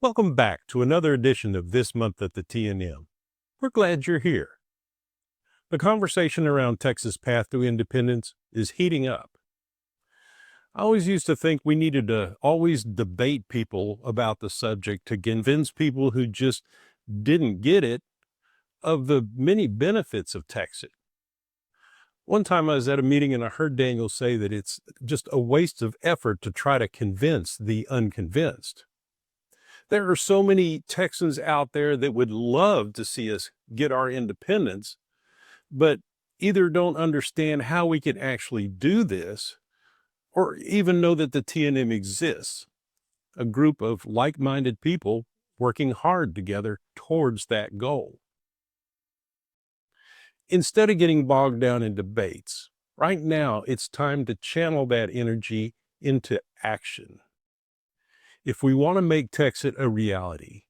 Welcome back to another edition of This Month at the TNM. We're glad you're here. The conversation around Texas' path to independence is heating up. I always used to think we needed to always debate people about the subject to convince people who just didn't get it of the many benefits of Texas. One time I was at a meeting and I heard Daniel say that it's just a waste of effort to try to convince the unconvinced. There are so many Texans out there that would love to see us get our independence, but either don't understand how we can actually do this or even know that the TNM exists, a group of like-minded people working hard together towards that goal. Instead of getting bogged down in debates, right now it's time to channel that energy into action. If we want to make Texit a reality,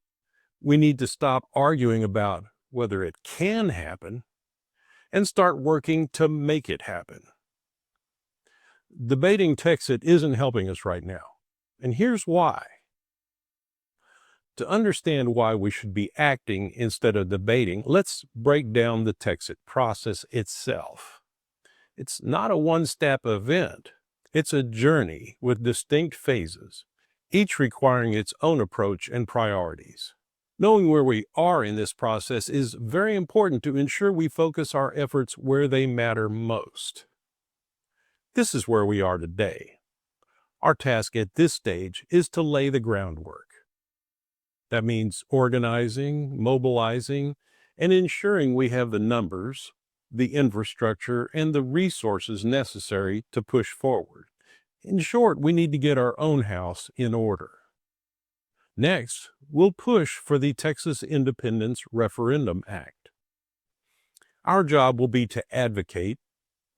we need to stop arguing about whether it can happen and start working to make it happen. Debating Texit isn't helping us right now, and here's why. To understand why we should be acting instead of debating, let's break down the Texit process itself. It's not a one-step event. It's a journey with distinct phases, each requiring its own approach and priorities. Knowing where we are in this process is very important to ensure we focus our efforts where they matter most. This is where we are today. Our task at this stage is to lay the groundwork. That means organizing, mobilizing, and ensuring we have the numbers, the infrastructure, and the resources necessary to push forward. In short, we need to get our own house in order. Next, we'll push for the Texas Independence Referendum Act. Our job will be to advocate,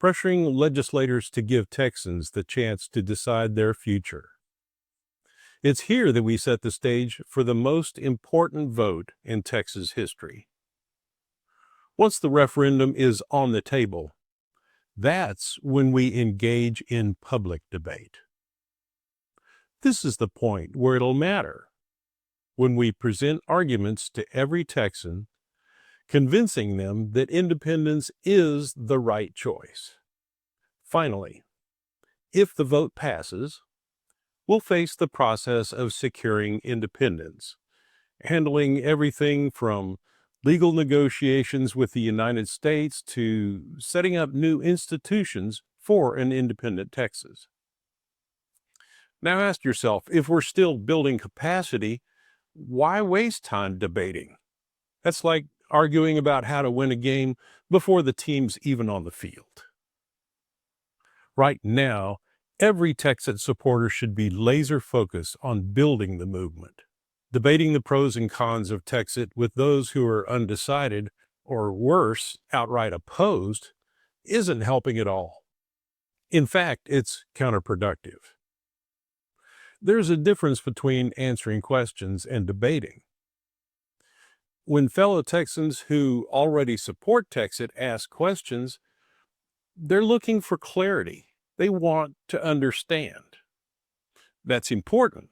pressuring legislators to give Texans the chance to decide their future. It's here that we set the stage for the most important vote in Texas history. Once the referendum is on the table, that's when we engage in public debate. This is the point where it'll matter, when we present arguments to every Texan, convincing them that independence is the right choice. Finally, if the vote passes, we'll face the process of securing independence, handling everything from legal negotiations with the United States to setting up new institutions for an independent Texas. Now ask yourself, if we're still building capacity, why waste time debating? That's like arguing about how to win a game before the team's even on the field. Right now, every Texan supporter should be laser focused on building the movement. Debating the pros and cons of Texit with those who are undecided, or worse, outright opposed, isn't helping at all. In fact, it's counterproductive. There's a difference between answering questions and debating. When fellow Texans who already support Texit ask questions, they're looking for clarity. They want to understand. That's important.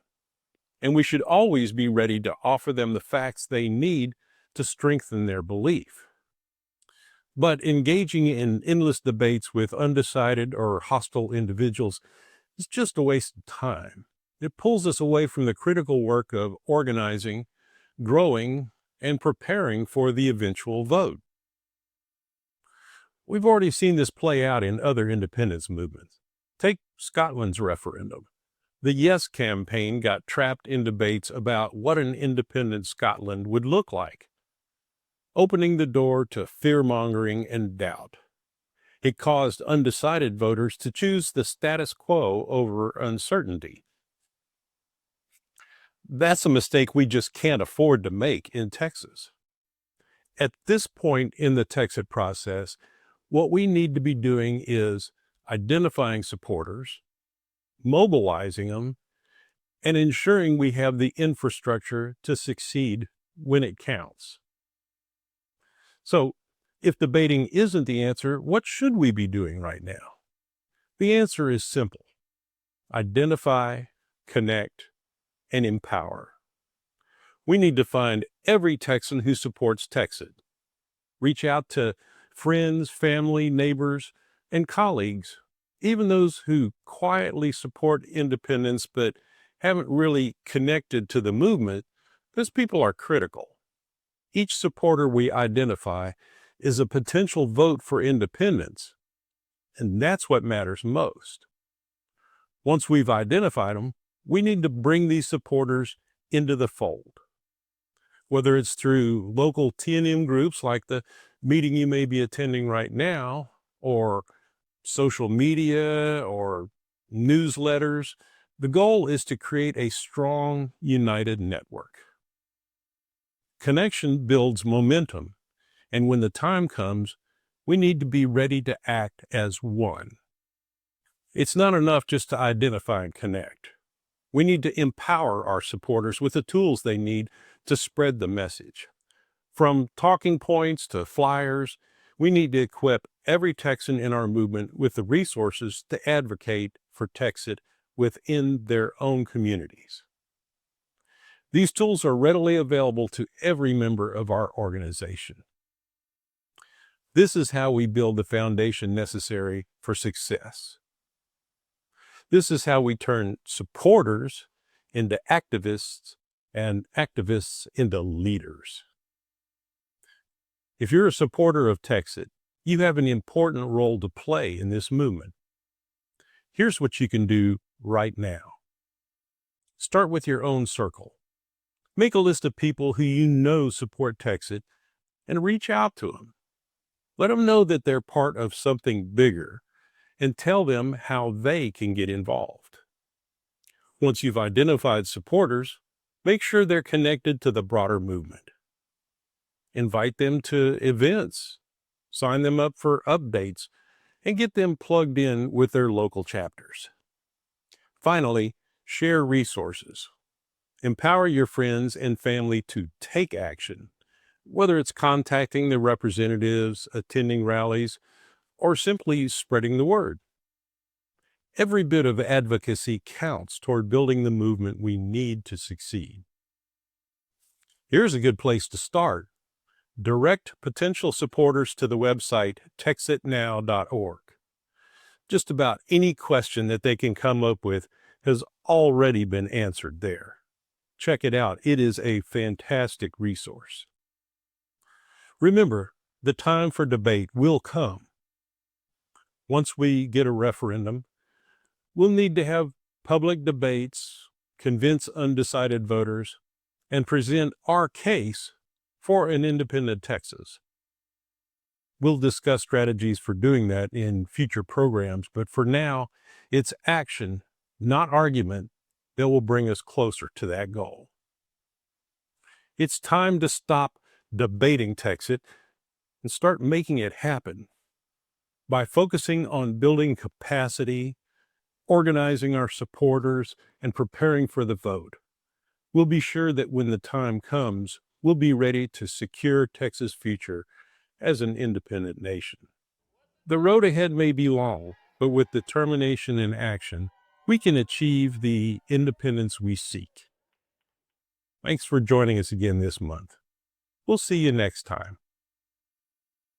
And we should always be ready to offer them the facts they need to strengthen their belief. But engaging in endless debates with undecided or hostile individuals is just a waste of time. It pulls us away from the critical work of organizing, growing, and preparing for the eventual vote. We've already seen this play out in other independence movements. Take Scotland's referendum. The Yes campaign got trapped in debates about what an independent Scotland would look like, opening the door to fear-mongering and doubt. It caused undecided voters to choose the status quo over uncertainty. That's a mistake we just can't afford to make in Texas. At this point in the Texit process, what we need to be doing is identifying supporters, mobilizing them, and ensuring we have the infrastructure to succeed when it counts. So, if debating isn't the answer, what should we be doing right now? The answer is simple. Identify, connect, and empower. We need to find every Texan who supports Texit. Reach out to friends, family, neighbors, and colleagues, even those who quietly support independence but haven't really connected to the movement. Those people are critical. Each supporter we identify is a potential vote for independence, and that's what matters most. Once we've identified them, we need to bring these supporters into the fold. Whether it's through local TNM groups like the meeting you may be attending right now, or social media or newsletters, the goal is to create a strong, united network. Connection builds momentum, and when the time comes, we need to be ready to act as one. It's not enough just to identify and connect. We need to empower our supporters with the tools they need to spread the message. From talking points to flyers, we need to equip every Texan in our movement with the resources to advocate for Texit within their own communities. These tools are readily available to every member of our organization. This is how we build the foundation necessary for success. This is how we turn supporters into activists and activists into leaders. If you're a supporter of Texit, you have an important role to play in this movement. Here's what you can do right now. Start with your own circle. Make a list of people who you know support Texit and reach out to them. Let them know that they're part of something bigger and tell them how they can get involved. Once you've identified supporters, make sure they're connected to the broader movement. Invite them to events, sign them up for updates, and get them plugged in with their local chapters. Finally, share resources. Empower your friends and family to take action, whether it's contacting the representatives, attending rallies, or simply spreading the word. Every bit of advocacy counts toward building the movement we need to succeed. Here's a good place to start. Direct potential supporters to the website texitnow.org. Just about any question that they can come up with has already been answered there. Check it out. It is a fantastic resource. Remember, the time for debate will come. Once we get a referendum, we'll need to have public debates, convince undecided voters, and present our case for an independent Texas. We'll discuss strategies for doing that in future programs, but for now, it's action, not argument, that will bring us closer to that goal. It's time to stop debating Texit and start making it happen. By focusing on building capacity, organizing our supporters, and preparing for the vote, we'll be sure that when the time comes, we'll be ready to secure Texas' future as an independent nation. The road ahead may be long, but with determination and action, we can achieve the independence we seek. Thanks for joining us again this month. We'll see you next time.